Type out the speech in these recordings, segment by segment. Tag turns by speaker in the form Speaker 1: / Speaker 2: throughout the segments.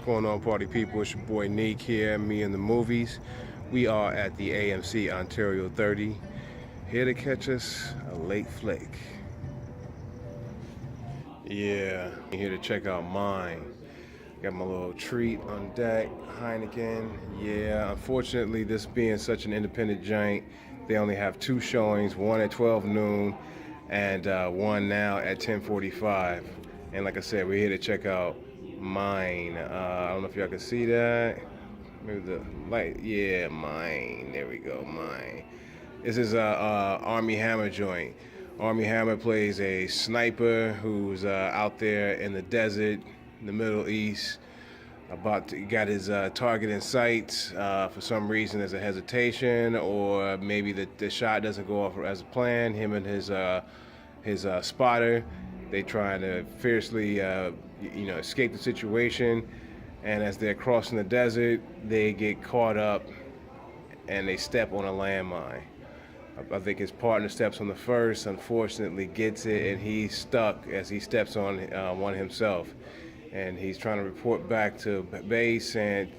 Speaker 1: going on, party people? It's your boy Neek here, me and the movies. We are at the AMC Ontario 30, here to catch us a late flick. Yeah, here to check out Mine. Got my little treat on deck, Heineken. Yeah, unfortunately, this being such an independent giant, they only have two showings, one at 12 noon and one now at 10:45. And like I said, we're here to check out Mine. I don't know if y'all can see that. Maybe the light. Yeah, Mine. There we go, Mine. This is a Armie Hammer joint. Armie Hammer plays a sniper who's out there in the desert, in the Middle East. Got his target in sight. For some reason, there's a hesitation, or maybe the shot doesn't go off as planned. Him and his spotter, they trying to fiercely, escape the situation. And as they're crossing the desert, they get caught up, and they step on a landmine. I think his partner steps on the first, unfortunately gets it, and he's stuck as he steps on one himself. And he's trying to report back to base and,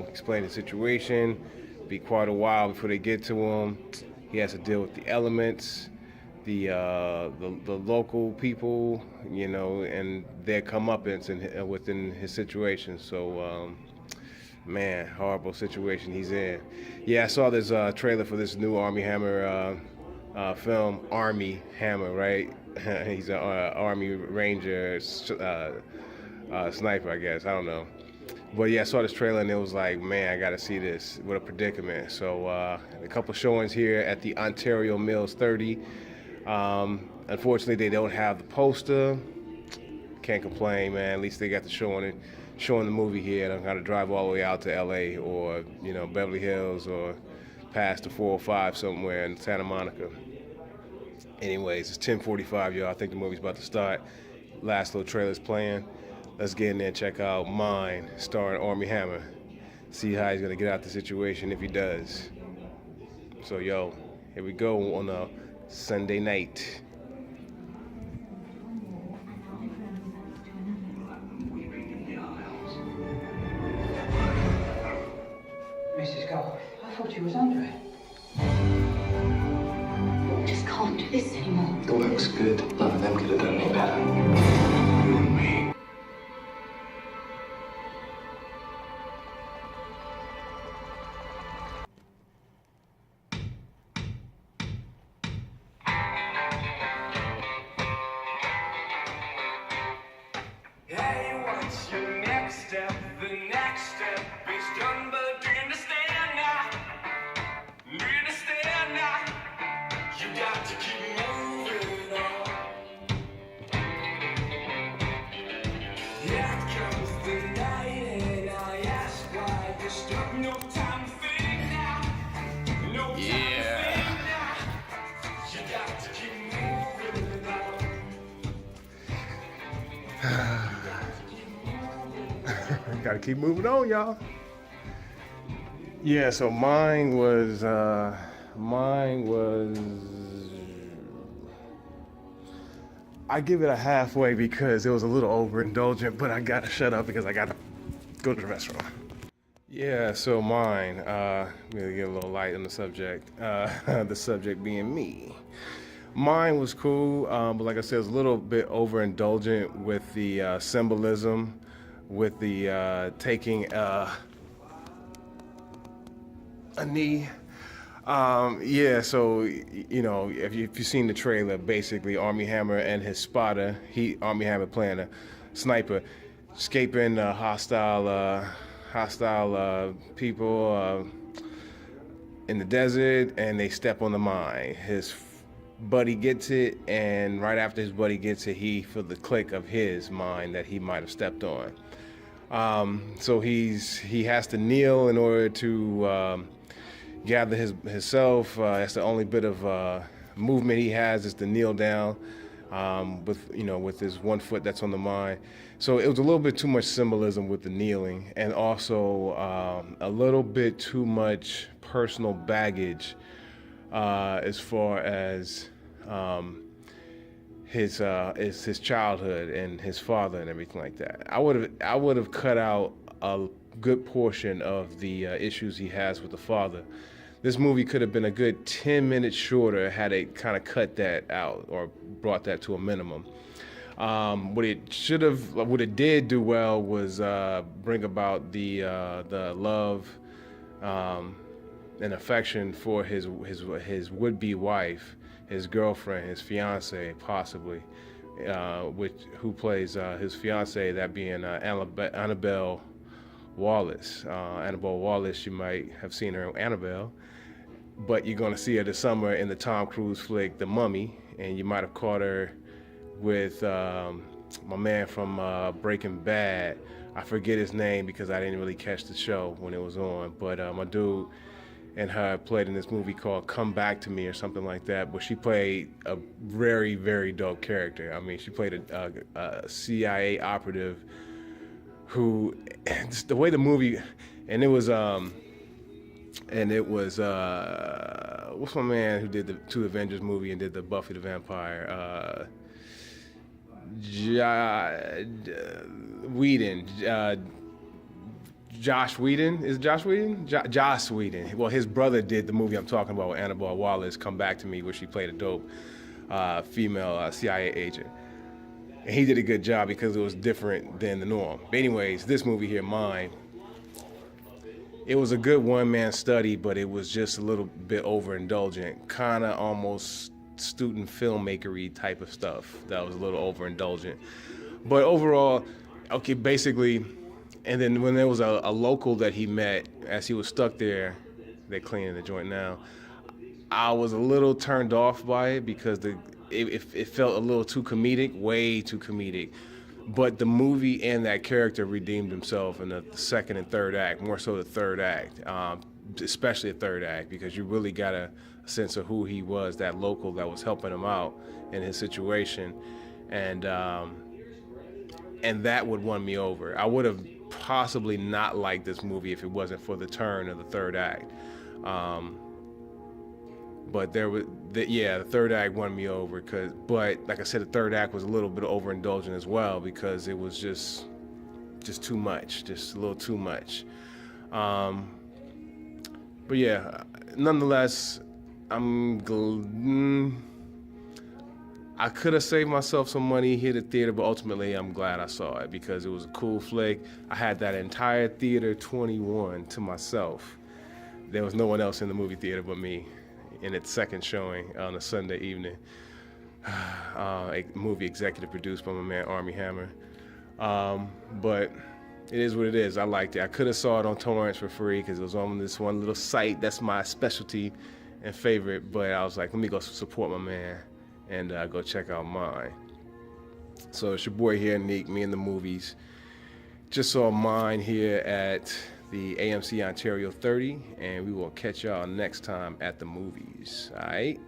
Speaker 1: explain the situation. Be quite a while before they get to him. He has to deal with the elements, the local people, and their comeuppance within his situation. So, man, horrible situation he's in. Yeah, I saw this trailer for this new Armie Hammer film, Armie Hammer, right? He's an Army Ranger sniper, I guess. I don't know. But yeah, I saw this trailer and it was like, man, I got to see this. What a predicament. So a couple showings here at the Ontario Mills 30. Unfortunately, they don't have the poster. Can't complain, man. At least they got the showing the movie here. I don't got to drive all the way out to LA or, Beverly Hills or past the 405 somewhere in Santa Monica. Anyways, it's 10:45, y'all. I think the movie's about to start. Last little trailer's playing. Let's get in there and check out Mine, starring Armie Hammer. See how he's going to get out the situation if he does. So, yo, here we go on a Sunday night.
Speaker 2: Mrs. Garth, I thought you was under it.
Speaker 3: I just can't do this anymore.
Speaker 4: It looks good. None of them could have done any better. You and me.
Speaker 5: Hey, what's your next step? The next step is done, but do you understand now? Do you understand now? You got to keep moving on. Here comes the night, and I ask why you stop. No time to think now. No time to think now. You got to keep moving on.
Speaker 1: Gotta keep moving on, y'all. Yeah, so mine was I give it a halfway because it was a little overindulgent, but I gotta shut up because I gotta go to the restroom. Yeah, so mine, maybe get a little light on the subject, the subject being me. Mine was cool, but like I said, it was a little bit overindulgent with the symbolism, with the taking a knee. Yeah, so if you've seen the trailer, basically Armie Hammer and his spotter, Armie Hammer playing a sniper, escaping hostile people in the desert, and they step on the mine. His buddy gets it, and right after his buddy gets it, he felt the click of his mine that he might have stepped on. So he has to kneel in order to gather himself. That's the only bit of movement he has, is to kneel down with his one foot that's on the mine. So it was a little bit too much symbolism with the kneeling, and also a little bit too much personal baggage as far as his childhood and his father and everything like that. I would have cut out a good portion of the issues he has with the father. This movie could have been a good 10 minutes shorter had it kind of cut that out or brought that to a minimum. What it did do well was bring about the love and affection for his would-be wife, his girlfriend, his fiance, possibly, who plays his fiance, that being Annabelle Wallace. Annabelle Wallace, you might have seen her in Annabelle, but you're going to see her this summer in the Tom Cruise flick, The Mummy, and you might have caught her with my man from Breaking Bad. I forget his name because I didn't really catch the show when it was on, but my dude and her played in this movie called Come Back to Me or something like that, but she played a very, very dope character. I mean, she played a CIA operative who, just the way the movie, and it was what's my man who did the two Avengers movie and did the Buffy the Vampire? Josh Whedon. Is it Josh Whedon? Joss Whedon. Well, his brother did the movie I'm talking about with Annabelle Wallace, Come Back to Me, where she played a dope female CIA agent. And he did a good job because it was different than the norm. But anyways, this movie here, Mine, it was a good one-man study, but it was just a little bit overindulgent, kind of almost student filmmakery type of stuff that was a little overindulgent. But overall, okay, basically, and then when there was a local that he met as he was stuck there, they're cleaning the joint now, I was a little turned off by it because it felt a little too comedic, way too comedic. But the movie and that character redeemed himself in the second and third act, more so the third act, especially the third act, because you really got a sense of who he was, that local that was helping him out in his situation. And that would won me over. I would have possibly not liked this movie if it wasn't for the turn of the third act. But the third act won me over but like I said, the third act was a little bit overindulgent as well because it was just too much, just a little too much. But yeah, nonetheless, I could have saved myself some money here at the theater, but ultimately I'm glad I saw it because it was a cool flick. I had that entire theater 21 to myself. There was no one else in the movie theater but me in its second showing on a Sunday evening. A movie executive produced by my man Armie Hammer. But it is what it is. I liked it. I could have saw it on torrents for free because it was on this one little site that's my specialty and favorite, but I was like, let me go support my man and go check out Mine. So it's your boy here, Neek, me in the movies. Just saw Mine here at the AMC Ontario 30, and we will catch y'all next time at the movies. All right?